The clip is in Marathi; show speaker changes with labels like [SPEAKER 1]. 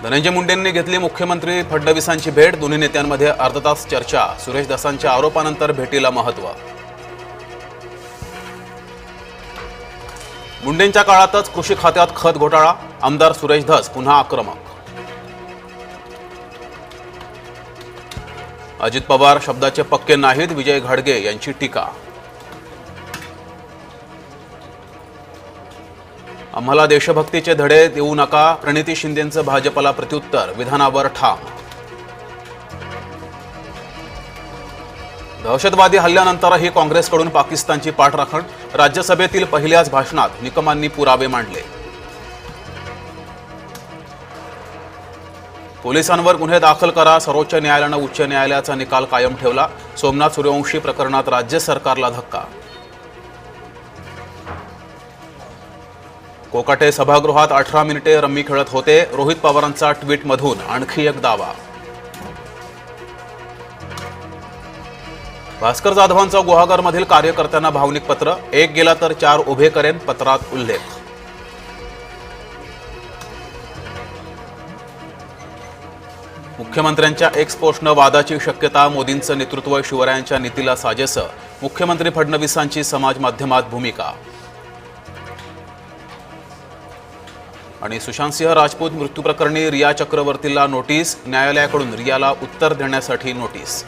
[SPEAKER 1] धनंजय मुंडेंनी घेतली मुख्यमंत्री फडणवीसांची भेट। दोन्ही नेत्यांमध्ये अर्धा तास चर्चा। सुरेश धसांच्या आरोपानंतर भेटीला महत्त्व। मुंडेंच्या काळातच कृषी खात्यात खत घोटाळा। आमदार सुरेश धस पुन्हा आक्रमक। अजित पवार शब्दाचे पक्के नाहीत, विजय घाडगे यांची टीका। आम्हाला देशभक्तीचे धडे देऊ नका, प्रणिती शिंदेंचं भाजपला प्रत्युत्तर। विधानावर ठाम। दहशतवादी हल्ल्यानंतरही काँग्रेसकडून पाकिस्तानची पाठराखण। राज्यसभेतील पहिल्याच भाषणात निकमांनी पुरावे मांडले। पोलिसांवर गुन्हे दाखल करा, सर्वोच्च न्यायालयानं उच्च न्यायालयाचा निकाल कायम ठेवला। सोमनाथ सूर्यवंशी प्रकरणात राज्य सरकारला धक्का। कोकाटे सभागृहात 18 मिनिटे रम्मी खेळत होते। रोहित पवारांचा ट्विटमधून आणखी एक दावा। भास्कर जाधवांचं गुहागरमधील कार्यकर्त्यांना भावनिक पत्र। एक गेला तर 4 उभे करेन, पत्रात उल्लेख। मुख्यमंत्र्यांच्या एक्स पोस्टनं वादाची शक्यता। मोदींचं नेतृत्व शिवरायांच्या नीतीला साजेसं। मुख्यमंत्री फडणवीसांची समाज माध्यमात भूमिका। आणि सुशांतसिंह राजपूत मृत्यू प्रकरणी रिया चक्रवर्तीला नोटीस। न्यायालयाकडून रियाला उत्तर देण्यासाठी नोटीस।